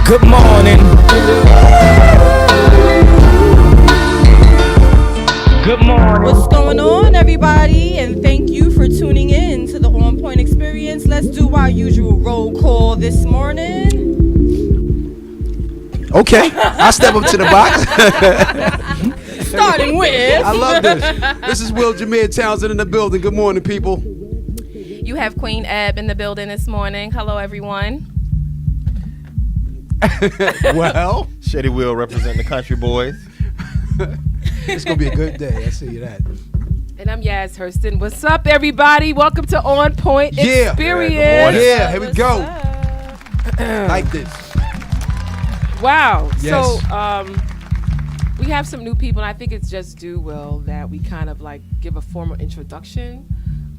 Good morning. Good morning. What's going on, everybody? And thank you for tuning in to the OnPoint Experience. Let's do our usual roll call this morning. Okay, I'll step up to the box. Starting with... I love this. This is Will Jameer Townsend in the building. Good morning, people. You have Queen Ebb in the building this morning. Hello, everyone. Well, Shady Will representing the country boys. it's going to be a good day. I see you that. And I'm Yaz Hurston. What's up, everybody? Welcome to OnPoint Experience. Yeah, here we go. Like this. Wow. Yes. So we have some new people, and I think it's just due, Will, that we kind of like give a formal introduction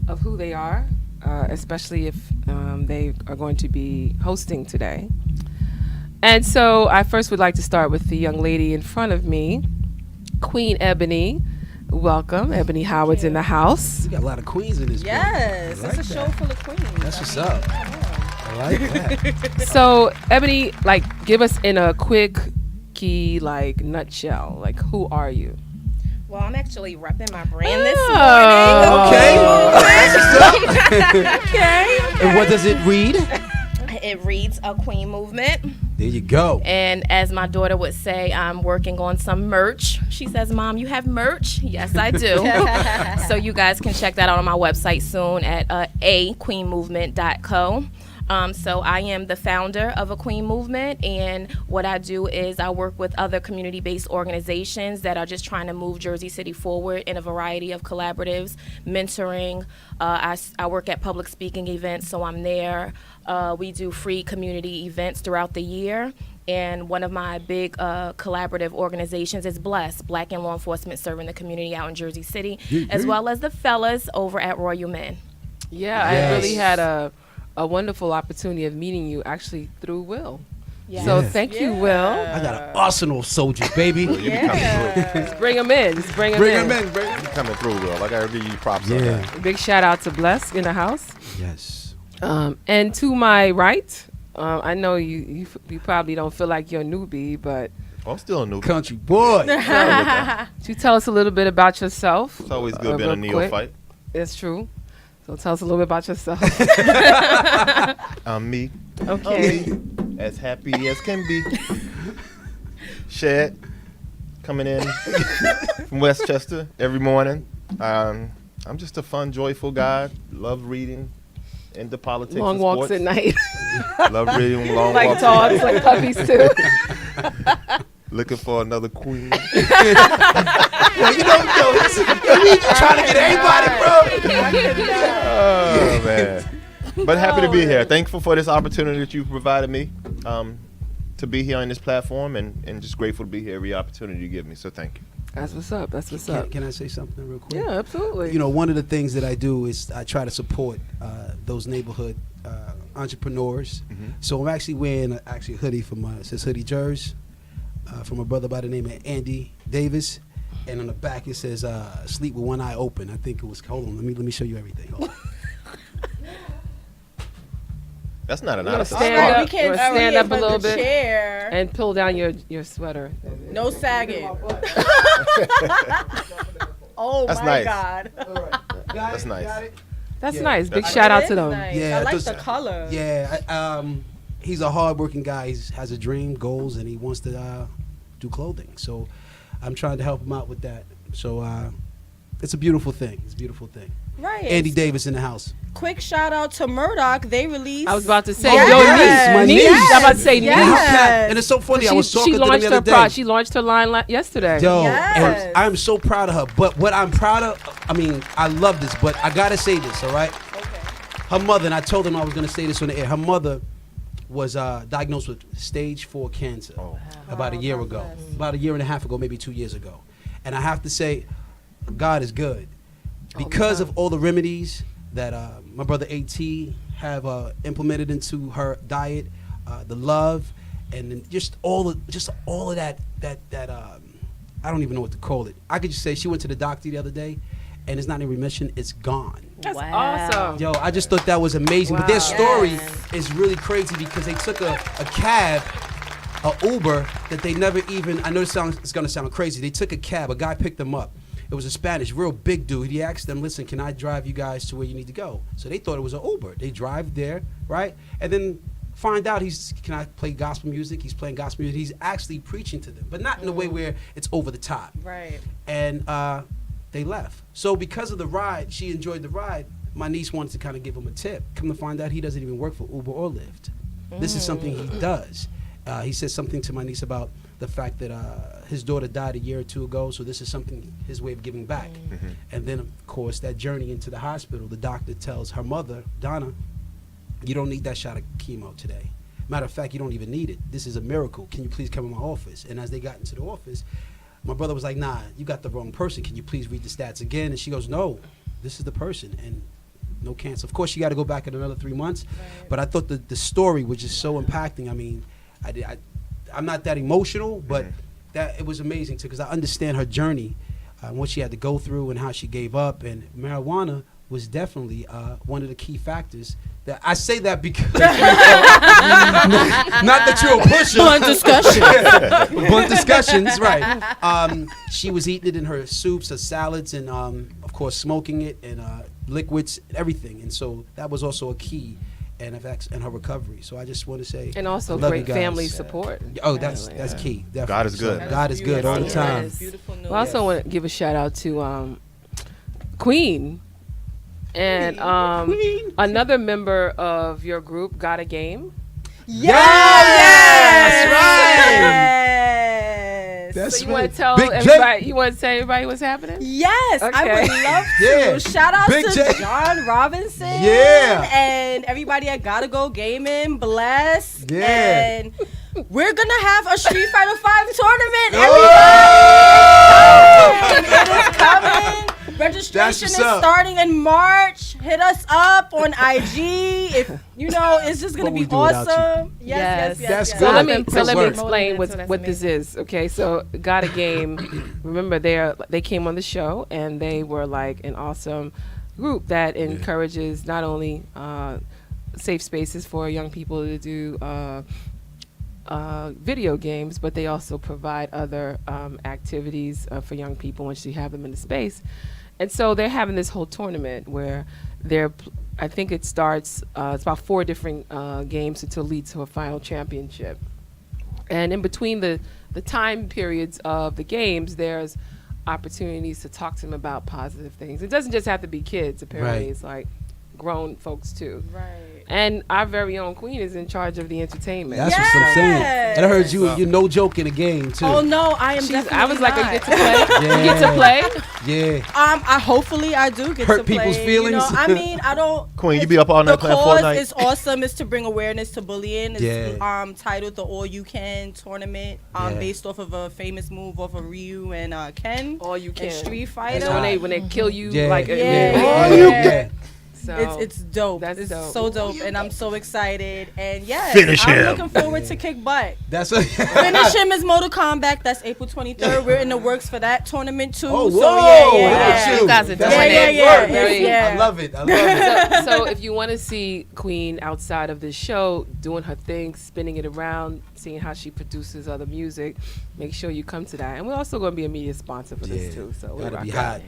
of who they are, especially if they are going to be hosting today. And so I first would like to start with the young lady in front of me, Queen Ebony. Welcome. Ebony Howard's in the house. We got a lot of queens in this. Yes, like it's a show that. full of queens. That's what's up. I like that. So Ebony, like, give us in a quick key, like, nutshell, like, who are you? Well, I'm actually repping my brand this morning. Okay. And what does it read? It reads A Queen Movement. There you go. And as my daughter would say, I'm working on some merch. She says, Mom, you have merch? Yes, I do. So you guys can check that out on my website soon at aqueenmovement.co. So I am the founder of A Queen Movement, and what I do is I work with other community-based organizations that are just trying to move Jersey City forward in a variety of collaboratives, mentoring. I work at public speaking events, so I'm there. We do free community events throughout the year. And one of my big collaborative organizations is Bless, Black and Law Enforcement Serving the Community out in Jersey City, as well as the fellas over at Royal Men. Yeah, Yes. I really had a wonderful opportunity of meeting you actually through Will. Yes. So thank you, Will. I got an arsenal of soldiers, baby. You be coming through. Just bring them in. Just bring them Bring in. them in, bring You coming through, Will. I gotta give you props on Yeah. that. Big shout out to Bless in the house. Yes. And to my right, I know you probably don't feel like you're a newbie, but I'm still a new. Country boy. you tell us a little bit about yourself. It's always good being a real quick. neophyte. It's true. So tell us a little bit about yourself. I'm me, Okay. as happy as can be. Shed, coming in from Westchester every morning. I'm just a fun, joyful guy. Love reading, into politics. Long and walks sports. at night. Love reading long Like walks. dogs, like puppies too. Looking for another queen. Well, you know, you trying to get everybody, bro. Oh man! But happy to be here. Thankful for this opportunity that you provided me to be here on this platform, and just grateful to be here every opportunity you give me. So thank you. That's what's up. That's what's up. Can I say something real quick? Yeah, absolutely. You know, one of the things that I do is I try to support those neighborhood entrepreneurs. Mm-hmm. So I'm actually wearing a hoodie from it says Hoodie Jers from a brother by the name of Andy Davis, and on the back it says "Sleep with one eye open." I think it was. Hold on, let me show you everything. Hold on. That's not an You wanna honest stand start. up? We can't You wanna stand see it, up a but little the bit? chair. And pull down your sweater. No sagging. Oh That's my nice. God. That's nice. That's Yeah. nice. Big That's shout out It to is them. nice. Yeah, I like just- the color. Yeah, he's a hardworking guy. He has a dream, goals, and he wants to do clothing. So I'm trying to help him out with that. So it's a beautiful thing. It's a beautiful thing. Right. Andy Davis in the house. Quick shout out to Murdoch. They released. I was about to say, Yes. your My niece. niece. I'm about to say Yes. niece. And it's so funny. I was talking She to them launched the her other day. She launched her line yesterday. Yo, Yes. and I'm so proud of her. But what I'm proud of, I mean, I love this, but I gotta say this, all right? Okay. Her mother, and I told them I was gonna say this on the air. Her mother was diagnosed with stage 4 cancer about a Wow, year God ago, bless. about a year and a half ago, maybe 2 years ago. And I have to say, God is good because of all the remedies that my brother A.T. have implemented into her diet, the love, and then just all of that I don't even know what to call it. I could just say she went to the doctor the other day, and it's not in remission. It's gone. That's awesome. Yo, I just thought that was amazing. But their Wow. story Yes. is really crazy because they took a cab, a Uber that they never even. I know it's gonna sound crazy. They took a cab. A guy picked them up. It was a Spanish, real big dude. He asked them, "Listen, can I drive you guys to where you need to go?" So they thought it was an Uber. They drive there, right? And then find out can I play gospel music? He's playing gospel music. He's actually preaching to them, but not in a way where it's over the top. Right. And they left. So because of the ride, she enjoyed the ride. My niece wanted to kind of give him a tip. Come to find out, he doesn't even work for Uber or Lyft. This is something he does. He said something to my niece about the fact that his daughter died a year or two ago, so this is something, his way of giving back. And then, of course, that journey into the hospital, the doctor tells her mother, Donna, you don't need that shot of chemo today. Matter of fact, you don't even need it. This is a miracle. Can you please come in my office? And as they got into the office, my brother was like, nah, you got the wrong person. Can you please read the stats again? And she goes, no, this is the person. And no cancer. Of course, she got to go back in another 3 months. Right. But I thought the story was just so impacting. I mean, I'm not that emotional, but that it was amazing too, because I understand her journey, what she had to go through and how she gave up. And marijuana was definitely one of the key factors. That I say that because not that you're a pusher. Blunt discussion. Blunt discussions, right. She was eating it in her soups, her salads, and of course smoking it, and liquids, everything. And so that was also a key in her recovery. So I just want to say, And also I love great you guys. family support. Oh, that's Yeah. key. Definitely. God is good. So God is good all the Yes. time. Beautiful news. Well, I also want to give a shout out to Queen and another member of your group, Got a Game. That's right. Yes. That's So you want right. to tell Big J. everybody? You want to tell everybody what's happening? Yes, I Okay. would love to. Yeah. Shout out Big to J. John Robinson. Yeah. And everybody at Gotta Go Gaming. Bless. Yeah. And we're going to have a Street Fighter 5 tournament. Oh! Everybody. It is coming. Registration is what's up. starting in March. Hit us up on IG. If you know, it's just gonna What be we do without awesome. Yes. That's So good. let me Good work. explain So that's what this is. Okay, so Got a Game. Remember, they came on the show and they were like an awesome group that encourages not only safe spaces for young people to do video games, but they also provide other activities for young people once you have them in the space. And so they're having this whole tournament where I think it starts, it's about 4 different games until it leads to a final championship. And in between the time periods of the games, there's opportunities to talk to them about positive things. It doesn't just have to be kids, apparently. Right. It's like grown folks too. Right. And our very own Queen is in charge of the entertainment. That's what I'm saying. Yes. And I heard you no joke in the game too. Oh no, I am She's- definitely I was like, not. you get to play. You get to play. Yeah. I hopefully I do get Hurt to play. people's feelings? You know, I mean, I don't. Queen, you be up all night The playing cause Fortnite? is awesome. Is to bring awareness to bullying. It's Yeah. titled the All You Can tournament. Yeah. Based off of a famous move off of Ryu and Ken. All you can. And Street You Fighter. know, when they kill you, Yeah. like Yeah. Yeah. So It's dope. That's it's dope. so dope, and I'm so excited. And yes, Finish I'm him. looking forward to kick butt. That's a Finish him is Mortal Kombat. That's April 23rd. We're in the works for that tournament too. Oh, so whoa! yeah, Look yeah, at yeah. you. You guys are That's doing like it. good Yeah, work. yeah, yeah. I love it. I love it. so if you want to see Queen outside of this show doing her thing, spinning it around, seeing how she produces other music, make sure you come to that. And we're also going to be a media sponsor for this too. So we're Gotta be rocking. hot.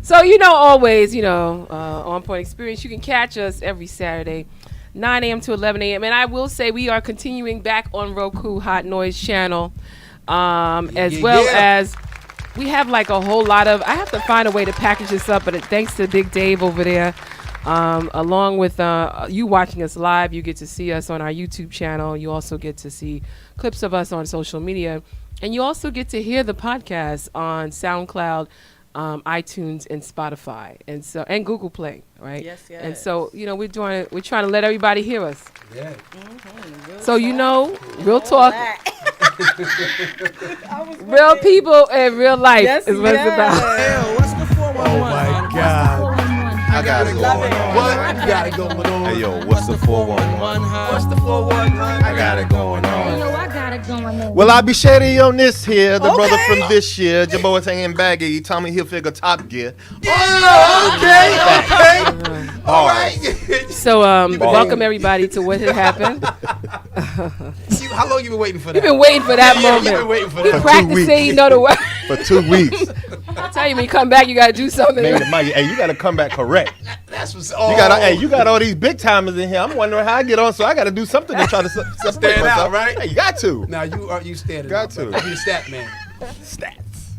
So always, OnPoint Experience. You can catch us every Saturday, 9 a.m. to 11 a.m. And I will say we are continuing back on Roku Hot Noise channel, as well as we have like a whole lot of. I have to find a way to package this up, but thanks to Big Dave over there. Along with you watching us live, you get to see us on our YouTube channel. You also get to see clips of us on social media, and you also get to hear the podcast on SoundCloud. iTunes and Spotify, and Google Play, right? Yes, yes. And so we're trying to let everybody hear us. Yeah. So real talk, real people, and real life Yes, is what it's about. yes. What's the 411? Oh my God. I got it going on. What you got it going on? Hey yo, what's the 411? What's the 411? I got it going on. I got it going on. Well, I'll be shady on this here. The brother Okay. from this year, Jabbo is hanging baggy. He told me he'll figure top gear. Oh, okay. All right. So welcome everybody to what had happened. How long you been waiting for that? You've been waiting for that Yeah, moment. you've been waiting for We that. practicing, you know the way. For 2 weeks. I tell you, when you come back, you gotta do something. Man, Mike, hey, you gotta come back correct. That's what's You got all these big timers in here. I'm wondering how I get on, so I gotta do something to try to separate Stand out, myself. right? Hey, you got to. Now you standing Got up, to. brother. You a stat man Stats.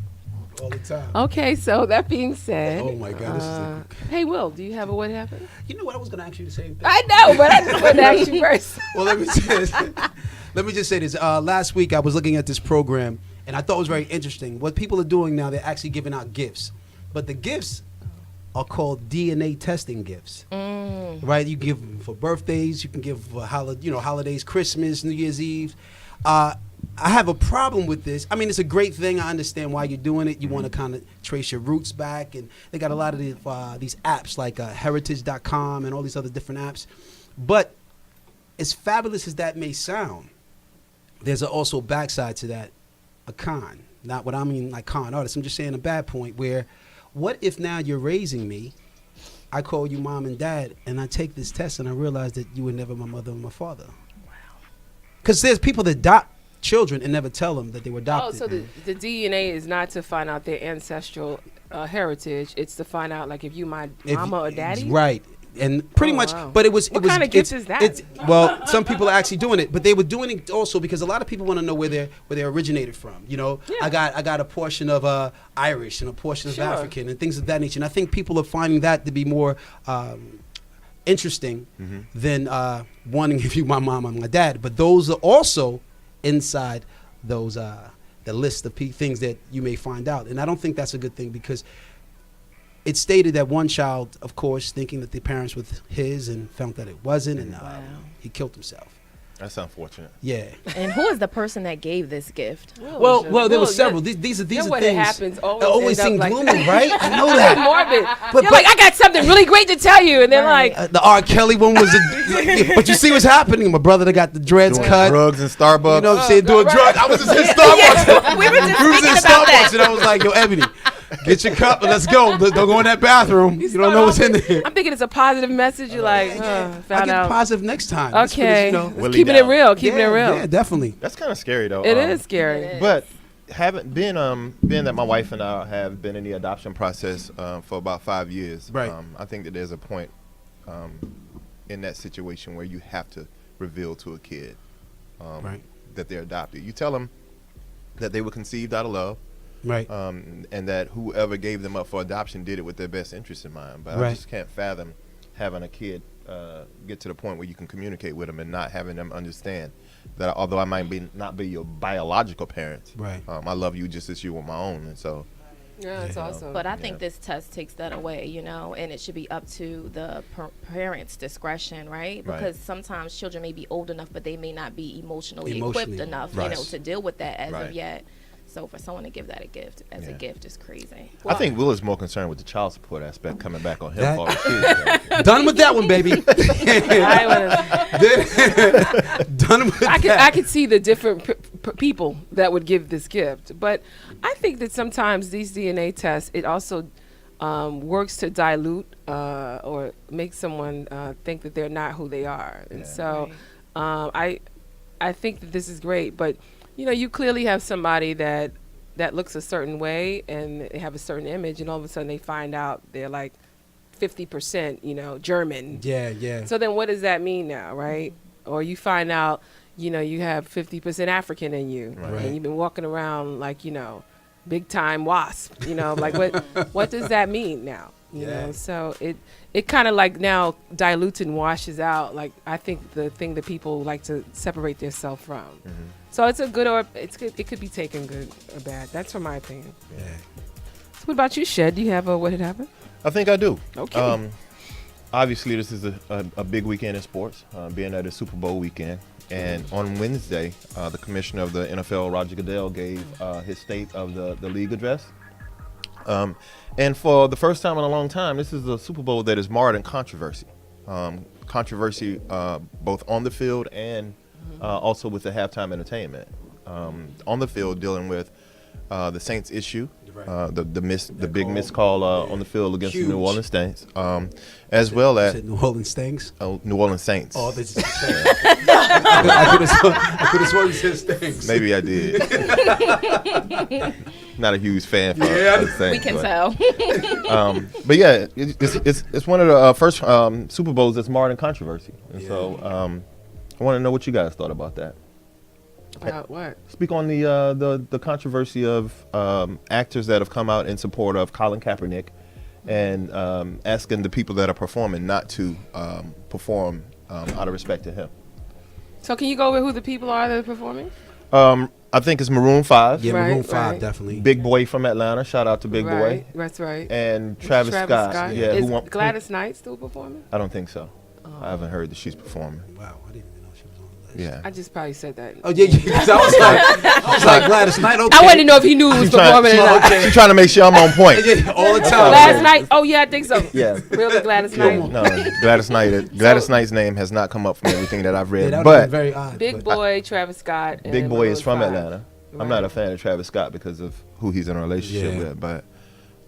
all the time. Okay, so that being said, Oh my God, this is hey Will, do you have a what happened? you know what, I was gonna ask you the same thing. I know, but I just want to ask you first. Well, let me just say this. Last week I was looking at this program and I thought it was very interesting. What people are doing now, they're actually giving out gifts, but the gifts are called DNA testing gifts. Right? You give them for birthdays. You can give for holidays, Christmas, New Year's Eve. I have a problem with this. I mean, it's a great thing. I understand why you're doing it. You want to kind of trace your roots back, and they got a lot of these apps like heritage.com and all these other different apps. But as fabulous as that may sound, there's also a backside to that, a con. Not what I mean like con artists. I'm just saying a bad point where, what if now you're raising me, I call you mom and dad, and I take this test and I realize that you were never my mother or my father. Wow. Because there's people that adopt children and never tell them that they were adopted. Oh, so the DNA is not to find out their ancestral heritage. It's to find out like if you my mama or daddy. Right. And pretty much, wow. but it was. What kind of gift is that? Well, some people are actually doing it, but they were doing it also because a lot of people want to know where they originated from. You know, Yeah. I got a portion of Irish and a portion Sure. of African and things of that nature. And I think people are finding that to be more interesting than wanting to give you my mom and my dad. But those are also inside those the list of things that you may find out. And I don't think that's a good thing because it stated that one child, of course, thinking that the parents were his and found that it wasn't, and he killed himself. That's unfortunate. Yeah. And who is the person that gave this gift? Well, there were several. These are what things. it happens It always ends up seem like gloomy, right? I know It's that. morbid. But- You're like, I got something really great to tell you, and they're like, The R. Kelly one was, but you see what's happening. My brother that got the dreads Doing cut. drugs in Starbucks. You know what I'm saying? Doing drugs. I was just in Starbucks. We were just We was in speaking about that. Starbucks, and I was like, "Yo, Ebony, get your cup and let's go. Don't go in that bathroom. You don't know what's in there." I'm thinking it's a positive message. You're like, I found get out. positive next time. Let's finish, Okay, you know. Willie keeping it down. real, keeping it real. Yeah, definitely. That's kind of scary though. It is scary. But being that my wife and I have been in the adoption process for about 5 years, Right. I think that there's a point in that situation where you have to reveal to a kid Right. that they're adopted. You tell them that they were conceived out of love, Right. and that whoever gave them up for adoption did it with their best interest in mind. But I Right. just can't fathom having a kid get to the point where you can communicate with them and not having them understand that although I might not be your biological parent, Right. I love you just as you were my own. And so, Yeah, it's awesome. But I think this test takes that away, and it should be up to the parents' discretion, right? Right. Because sometimes children may be old enough, but they may not be emotionally equipped Emotionally, enough, right. to deal with that as Right. of yet. So for someone to give that a gift is crazy. I think Will is more concerned with the child support aspect coming back on him That- for all the kids. Done with that one, baby. I wanna- Done with I that. could see the different people that would give this gift, but I think that sometimes these DNA tests it also works to dilute or make someone think that they're not who they are, and so I think that this is great. But you clearly have somebody that looks a certain way and they have a certain image, and all of a sudden they find out they're like 50%, German. Yeah. So then what does that mean now, right? Or you find out, you have 50% African in you. Right. And you've been walking around like, big time wasp, like what does that mean now? You know, so it kind of like now dilutes and washes out. Like I think the thing that people like to separate themselves from. So it's a good or it could be taken good or bad. That's from my opinion. Yeah. So what about you, Shed? Do you have what had happened? I think I do. Okay. Obviously, this is a big weekend in sports, being at a Super Bowl weekend. And on Wednesday, the commissioner of the NFL, Roger Goodell, gave his state of the league address. And for the first time in a long time, this is a Super Bowl that is marred in controversy. Controversy both on the field and also with the halftime entertainment. On the field, dealing with the Saints issue, the big missed call on the field against the New Orleans Saints, as well as New Orleans Saints. New Orleans Saints. Oh, this is I could have sworn you said Saints. Maybe I did. Not a huge fan for the Saints. We can tell. But yeah, it's one of the first Super Bowls that's marred in controversy, and so I want to know what you guys thought about that. What? Speak on the controversy of actors that have come out in support of Colin Kaepernick, and asking the people that are performing not to perform out of respect to him. So can you go over who the people are that are performing? I think it's Maroon 5. Yeah, Maroon Right, 5, right. definitely. Big Boy from Atlanta. Shout out to Big Right, Boy. that's right. And Travis Scott. Yeah, Is who won- Gladys Knight still performing? I don't think so. I haven't heard that she's performing. Wow, I didn't even know she was on the list. Yeah. I just probably said that. Oh, yeah. 'Cause I was like Gladys Knight, okay. I wanted to know if he knew who was performing or not. She's trying to make sure I'm on point. Yeah, all the time. Gladys Knight. Oh yeah, I think so. Yeah. Really, Gladys Knight. No, Gladys Knight. Gladys Knight's name has not come up from everything that I've Yeah, read. that would have been But very odd. Big but- Boy, Travis Scott. And Big Boy is from Maroon 5. Atlanta. I'm not a fan of Travis Scott because of who he's in a relationship Yeah. with. But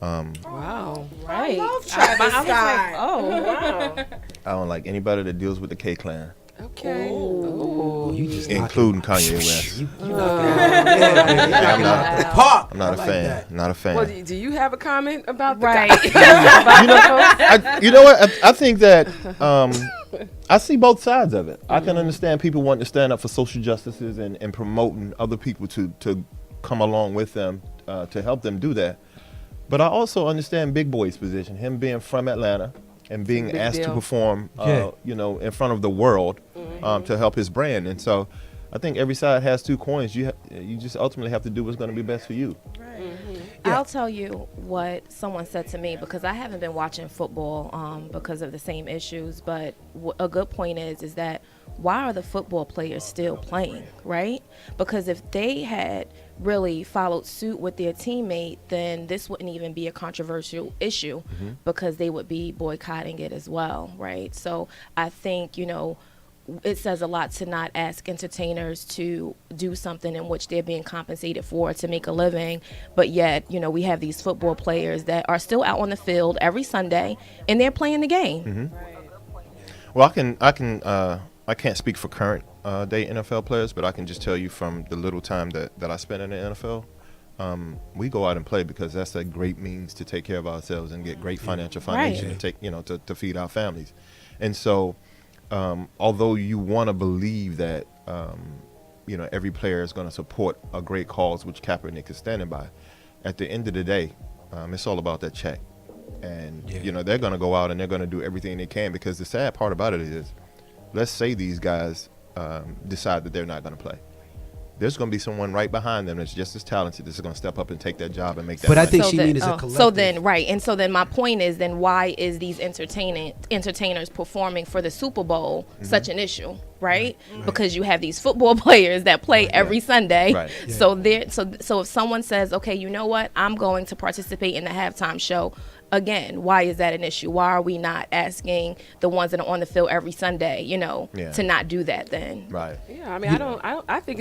Wow. Right. Travis I was like, oh. Wow. I don't like anybody that deals with the K Clan, Okay. Oh, you just including Kanye West. Pop. I'm not a fan. Not a fan. Well, do you have a comment about the Right. You know what? I think that I see both sides of it. I can understand people wanting to stand up for social justices and promoting other people to come along with them to help them do that. But I also understand Big Boy's position, him being from Atlanta and being Big asked to deal. perform, Yeah. in front of the world to help his brand. And so I think every side has two coins. You just ultimately have to do what's going to be best for you. Yeah. I'll tell you what someone said to me, because I haven't been watching football because of the same issues. But a good point is that why are the football players still playing, right? Because if they had really followed suit with their teammate, then this wouldn't even be a controversial issue because they would be boycotting it as well, right? So I think, it says a lot to not ask entertainers to do something in which they're being compensated for to make a living, but yet, we have these football players that are still out on the field every Sunday and they're playing the game. Well, I can't speak for current day NFL players, but I can just tell you from the little time that I spent in the NFL, we go out and play because that's a great means to take care of ourselves and get great financial foundation Right. to take, to feed our families. And so, although you want to believe that, every player is going to support a great cause, which Kaepernick is standing by, at the end of the day, it's all about that check. And, they're going to go out and they're going to do everything they can, because the sad part about it is, let's say these guys decide that they're not going to play. There's going to be someone right behind them that's just as talented that's going to step up and take that job and make that But I money. think she means as a collective. So then, right, and so then my point is, then why is these entertainers performing for the Super Bowl such an issue, right? Because you have these football players that play every Sunday. Right. Yeah. So if someone says, okay, you know what, I'm going to participate in the halftime show. Again, why is that an issue? Why are we not asking the ones that are on the field every Sunday, to not do that then? Right. Yeah, I mean, I think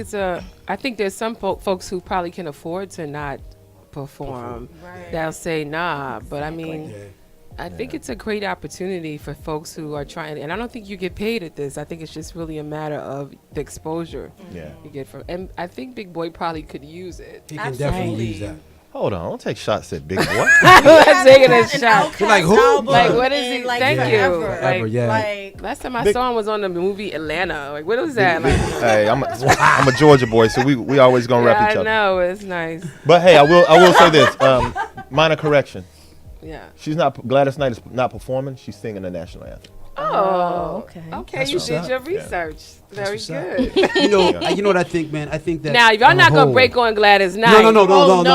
I think there's some folks who probably can afford to not perform. They'll say nah, but I mean, Yeah. I think it's a great opportunity for folks who are trying, and I don't think you get paid at this. I think it's just really a matter of the exposure Yeah. you get from, and I think Big Boy probably could use it. He can definitely use that. Hold on. Don't take shots at Big Boy. I'm taking a shot. You're like, who? Like, what is he? Thank you. Ever, yeah. Like, Last time I Big- saw him was on the movie Atlanta. Like, what was that? Like, Hey, I'm a Georgia boy, so we always going to rep each I other. know, it's nice. But hey, I will say this. Minor correction. Yeah. Gladys Knight is not performing. She's singing the national anthem. Oh, okay. Okay, That's you what's did up. your research. Very what's up. good. You know what I think, man? I think that Now, y'all on not the gonna whole- break on Gladys Knight. No. Y'all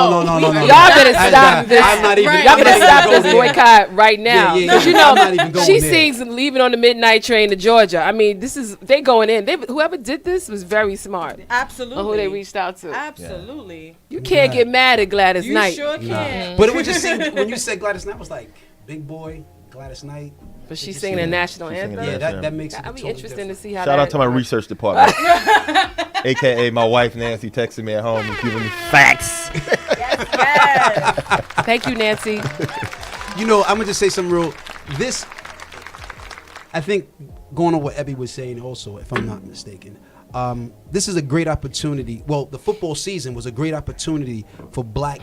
better stop this. I'm not even. Y'all I'm not better even stop going this there. boycott right now. Yeah. Because I'm not even going she there. sings "Leaving on the Midnight Train to Georgia." I mean, they going in. Whoever did this was very smart. Absolutely. On who they reached out to. Absolutely. You can't get mad at Gladys You Knight. sure can. But it would just seem when you said Gladys Knight, I was like, big boy, Gladys Knight. But she's singing the national She's singing anthem. the That makes it I'll be totally interested different. to see how Shout that out to my research department, aka my wife Nancy, texting me at home and giving me facts. Thank you, Nancy. You know, I'm gonna just say something real. This, I think, going on what Ebby was saying also, if I'm not mistaken, this is a great opportunity. Well, the football season was a great opportunity for black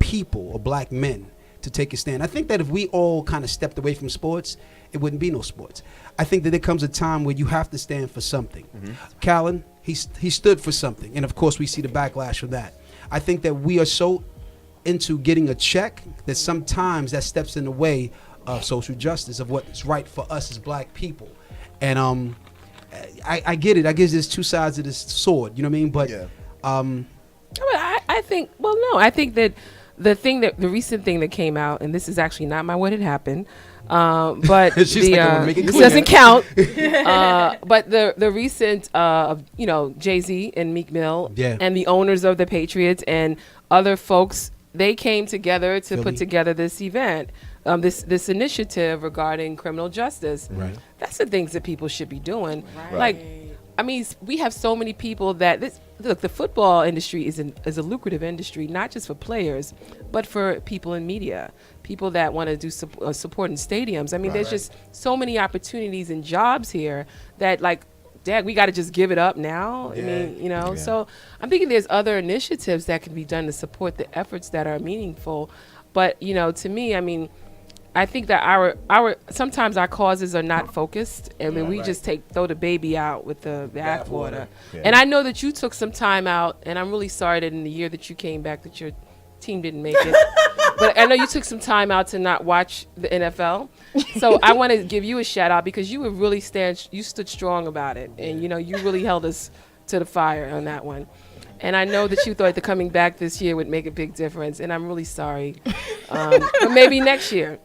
people or black men to take a stand. I think that if we all kind of stepped away from sports, it wouldn't be no sports. I think that there comes a time where you have to stand for something. Callan, he stood for something, and of course we see the backlash for that. I think that we are so into getting a check that sometimes that steps in the way of social justice, of what's right for us as black people. And I get it. I guess there's two sides of this sword. You know what I mean? But I think. Well, no. I think that the recent thing that came out, and this is actually not my what had happened, but She's like, "I'm gonna make it this clear." doesn't count. But the recent Jay-Z and Meek Mill and the owners of the Patriots and other folks, they came together to put together this event. This initiative regarding criminal justice. Right. That's the things that people should be doing. Right. Like, I mean, we have so many people that look. The football industry is a lucrative industry, not just for players, but for people in media, people that want to do support in stadiums. I mean, there's just so many opportunities and jobs here that, like, Dad, we got to just give it up now. Yeah. I mean, you know. So I'm thinking there's other initiatives that can be done to support the efforts that are meaningful. But to me, I mean, I think that our sometimes our causes are not focused. I mean, we just throw the baby out with the bathwater. Yeah. And I know that you took some time out, and I'm really sorry that in the year that you came back that your team didn't make it. But I know you took some time out to not watch the NFL. So I want to give you a shout out because you would really you stood strong about it, and you really held us to the fire on that one. And I know that you thought that coming back this year would make a big difference, and I'm really sorry. But maybe next year.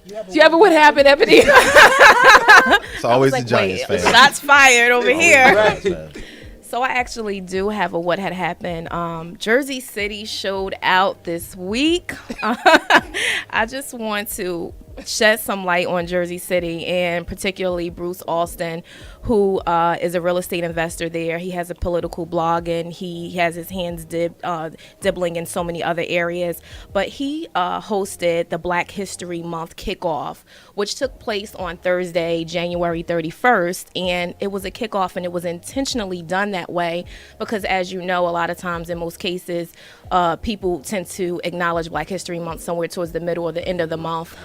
Do you ever what happened, Ebony? It's always the Giants fan. Shots fired over here. Always the Giants fan. So I actually do have a what had happened. Jersey City showed out this week. I just want to shed some light on Jersey City and particularly Bruce Alston, who is a real estate investor there. He has a political blog and he has his hands dibbling in so many other areas. But he hosted the Black History Month kickoff, which took place on Thursday, January 31st. And it was a kickoff and it was intentionally done that way because, as you know, a lot of times in most cases, people tend to acknowledge Black History Month somewhere towards the middle or the end of the month.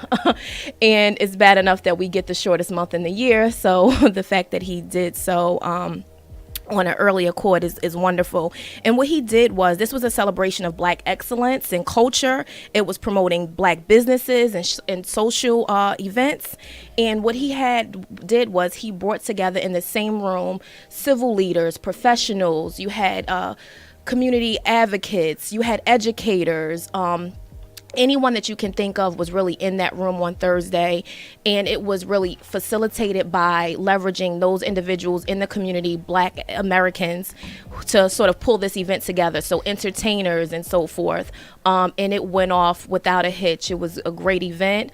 And it's bad enough that we get the shortest month in the year. So the fact that he did so on an earlier court is wonderful. And what he did was, this was a celebration of Black excellence and culture. It was promoting Black businesses and social events. And what he did was he brought together in the same room civil leaders, professionals. You had community advocates. You had educators. Anyone that you can think of was really in that room on Thursday, and it was really facilitated by leveraging those individuals in the community, Black Americans, to sort of pull this event together, so entertainers and so forth. And it went off without a hitch. It was a great event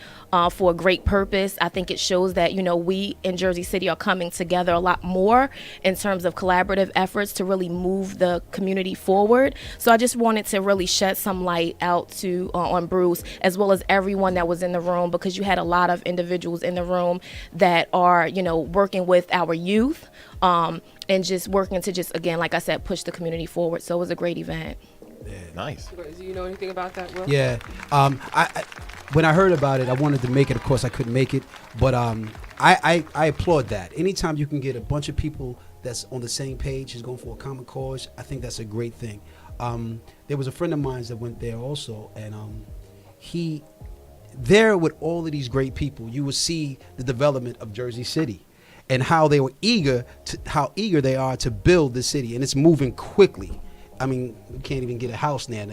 for a great purpose. I think it shows that, we in Jersey City are coming together a lot more in terms of collaborative efforts to really move the community forward. So I just wanted to really shed some light out to on Bruce, as well as everyone that was in the room, because you had a lot of individuals in the room that are, working with our youth and just working to just, again, like I said, push the community forward. So it was a great event. Nice. Do you know anything about that, Will? Yeah. I when I heard about it, I wanted to make it. Of course, I couldn't make it, but I applaud that. Anytime you can get a bunch of people that's on the same page, is going for a common cause, I think that's a great thing. There was a friend of mine that went there also, and there with all of these great people, you will see the development of Jersey City and how they were how eager they are to build the city, and it's moving quickly. I mean, you can't even get a house now.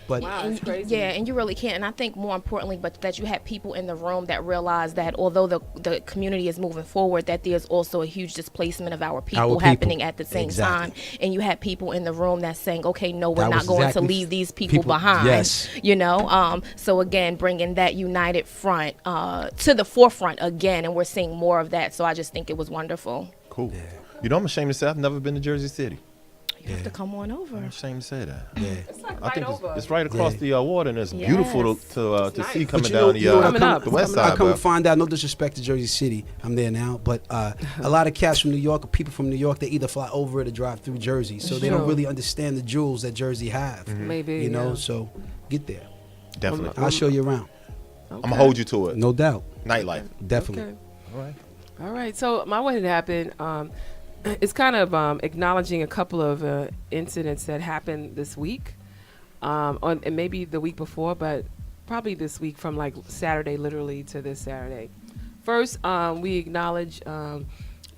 But Wow, that's crazy. Yeah, and you really can't. And I think more importantly, but that you have people in the room that realize that although the community is moving forward, that there's also a huge displacement of our people happening at the same time. And you have people in the room that's saying, okay, no, we're not going to leave these people behind. Yes. You know, so again, bringing that united front to the forefront again, and we're seeing more of that. So I just think it was wonderful. Cool. You know, I'm ashamed to say I've never been to Jersey City. You have to come on I'm over. ashamed to say that. yeah. It's like I think over. it's right across the water, and it's beautiful to nice. see coming But you know- down you know what Coming up. the west Coming I side. come But to find out, no disrespect to Jersey City, I'm there now, but a lot of cats from New York, or people from New York, they either fly over or drive through Jersey, so they don't Sure. really understand the jewels that Jersey have. Maybe, you know. yeah. So get there. definitely, I'll show you around, I'm gonna hold you to it. no doubt, Nightlife. definitely. Okay. All right. All right. So my what had happened, it's kind of acknowledging a couple of incidents that happened this week, and maybe the week before, but probably this week from like Saturday, literally to this Saturday. First, we acknowledge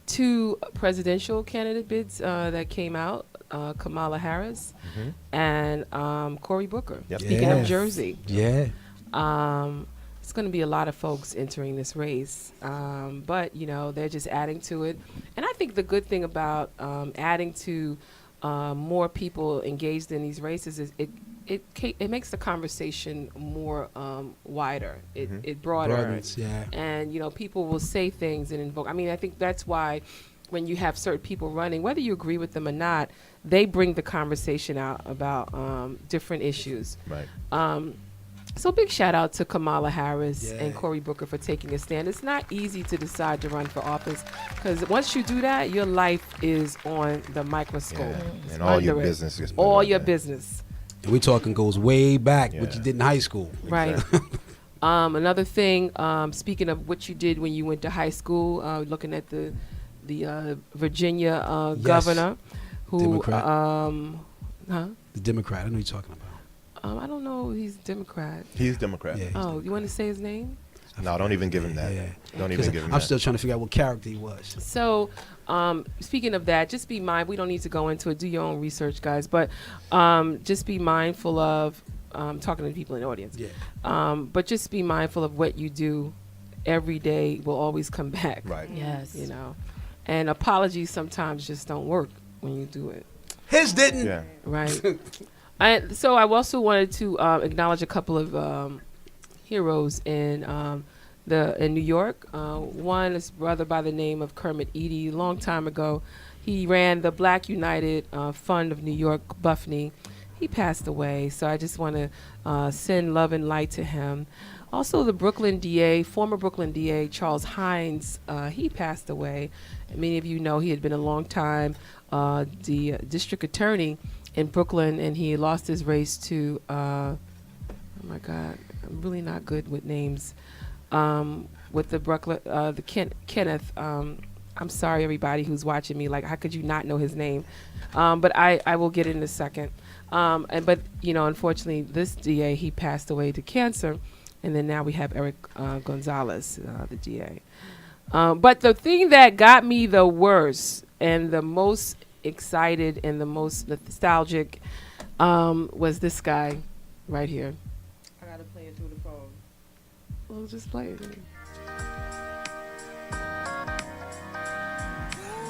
2 presidential candidate bids that came out, Kamala Harris and Cory Booker. Yep. Speaking of Yes. Jersey. Yeah. It's going to be a lot of folks entering this race, but you know they're just adding to it. And I think the good thing about adding to more people engaged in these races is it makes the conversation more wider. It broadens, yeah. and you know people will say things and invoke. I mean, I think that's why when you have certain people running, whether you agree with them or not, they bring the conversation out about different issues. Right. So big shout out to Kamala Harris Yeah. and Cory Booker for taking a stand. It's not easy to decide to run for office because once you do that, your life is on the microscope. Yeah. It's And all your under it. business is All right your there. business. And we're talking goes way back, what Yeah. you did in high school. Right. Another thing, speaking of what you did when you went to high school, looking at the Virginia Yes. governor who Democrat. huh? The Democrat, I know what you're talking about. I don't know. He's Democrat. He's Democrat. Yeah. Oh, you want to say his name? No, don't even give him that. Yeah. Don't even give him I'm that. still trying to figure out what character he was. So, speaking of that, just be mindful. We don't need to go into it. Do your own research, guys. But just be mindful of talking to people in the audience. Yeah. But just be mindful of what you do every day will always come back. Right. Yes. You know, and apologies sometimes just don't work when you do it. His didn't. Yeah. Right. So I also wanted to acknowledge a couple of heroes in New York. One is a brother by the name of Kermit Eady. A long time ago, he ran the Black United Fund of New York, Buffney. He passed away, so I just want to send love and light to him. Also, the Brooklyn DA, former Brooklyn DA, Charles Hines, he passed away. Many of you know he had been a long time the district attorney in Brooklyn, and he lost his race to, oh my God, I'm really not good with names, with the Brooklyn, Kenneth, I'm sorry everybody who's watching me, like how could you not know his name? But I will get it in a second. But you know, unfortunately this DA, he passed away to cancer, and then now we have Eric Gonzalez, the DA. But the thing that got me the worst and the most excited and the most nostalgic was this guy right here. I gotta play it through the phone. Well, just play it.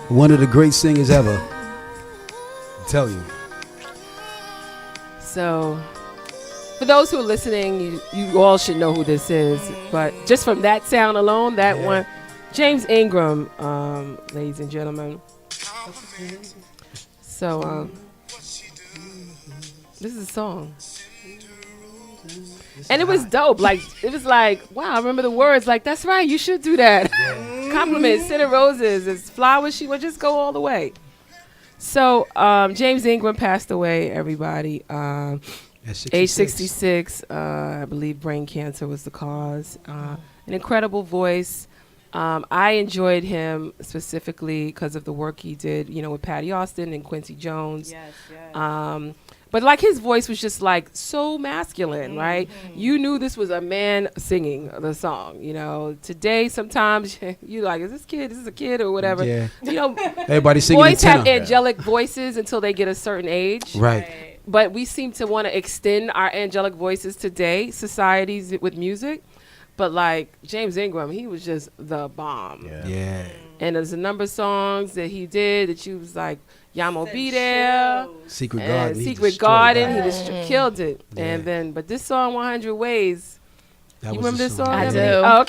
One of the great singers ever. I tell you. So, for those who are listening, you all should know who this is. But just from that sound alone, that one, James Ingram, ladies and gentlemen. So, this is a song. And it was dope. Like, it was like, wow, I remember the words. Like, that's right, you should do that. Compliments, Center Roses, it's flowers, she would just go all the way. So, James Ingram passed away, everybody. Age 66, I believe brain cancer was the cause. An incredible voice. I enjoyed him specifically because of the work he did, you know, with Patty Austin and Quincy Jones. Yes, yes. But like his voice was just like so masculine, right? You knew this was a man singing the song. You know, today sometimes you like, is this a kid or whatever? Yeah. You know, Everybody singing in boys have tenor. angelic voices until they get a certain age. Right. But we seem to want to extend our angelic voices today, societies with music. But like James Ingram, he was just the bomb. Yeah. And there's a number of songs that he did that you was like, Yamo Be There. Secret And Garden. he Secret destroyed Garden, that. he just killed it. Yeah. And then, but this song, 100 Ways, That you was remember the this song? I Emily? do. Oh,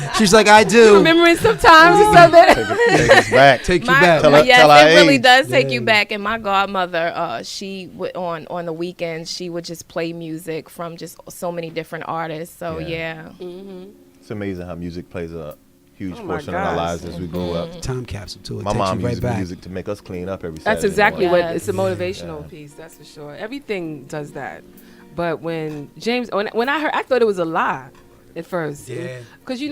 okay. She's like, I You do. remembering sometimes or something? Take us back. Take you My, back. Tell her- yes, tell our it really age. does take you Yeah. back. And my godmother, she would on the weekends, she would just play music from just so many different artists. So Yeah. yeah. It's amazing how music plays a huge Oh my portion of our gosh. lives as we grow up. Time capsule too. It My takes mom you right uses back. music to make us clean up every That's Saturday exactly morning. what, it's a Yes. motivational piece, that's for sure. Everything does that. But when James, when I heard, I thought it was a lie at first. Yeah. Because he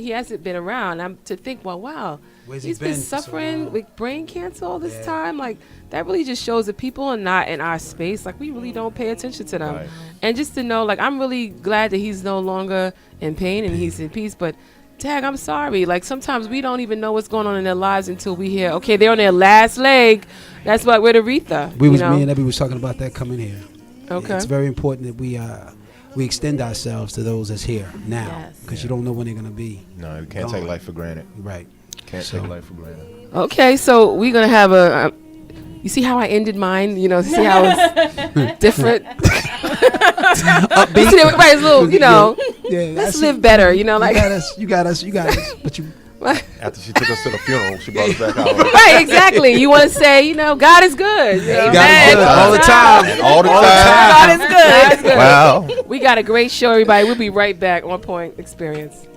hasn't been around. I'm to think, well, wow, Where's he he's been been for so suffering long? with brain cancer all this Yeah. time. Like, that really just shows that people are not in our space. Like, we really don't pay attention to them. Right. And just to know, like, I'm really glad that he's no longer in pain and he's in peace. But, Tag, I'm sorry. Like, sometimes we don't even know what's going on in their lives until we hear, okay, they're on their last leg. That's what with Aretha. Me know? and Ebby was talking about that coming here. Okay. It's very important that we extend ourselves to those that's here now, Yes. because you don't know when they're gonna be. No, you can't take Gone. life for granted. Right. Can't So- take life for granted. Okay, so we're gonna have a. You see how I ended mine? You know, see how it's different. Upbeat. See, everybody's a little, you know. Yeah. I Let's see. live better, you know, You like got us. You got us. You got us. But you. After she took us to the funeral, she brought us back out. right, exactly. You want to say, you know, God is good. You know? Got us good all the time. All the time. God is good. God is good. Wow. We got a great show, everybody. We'll be right back on Point Experience.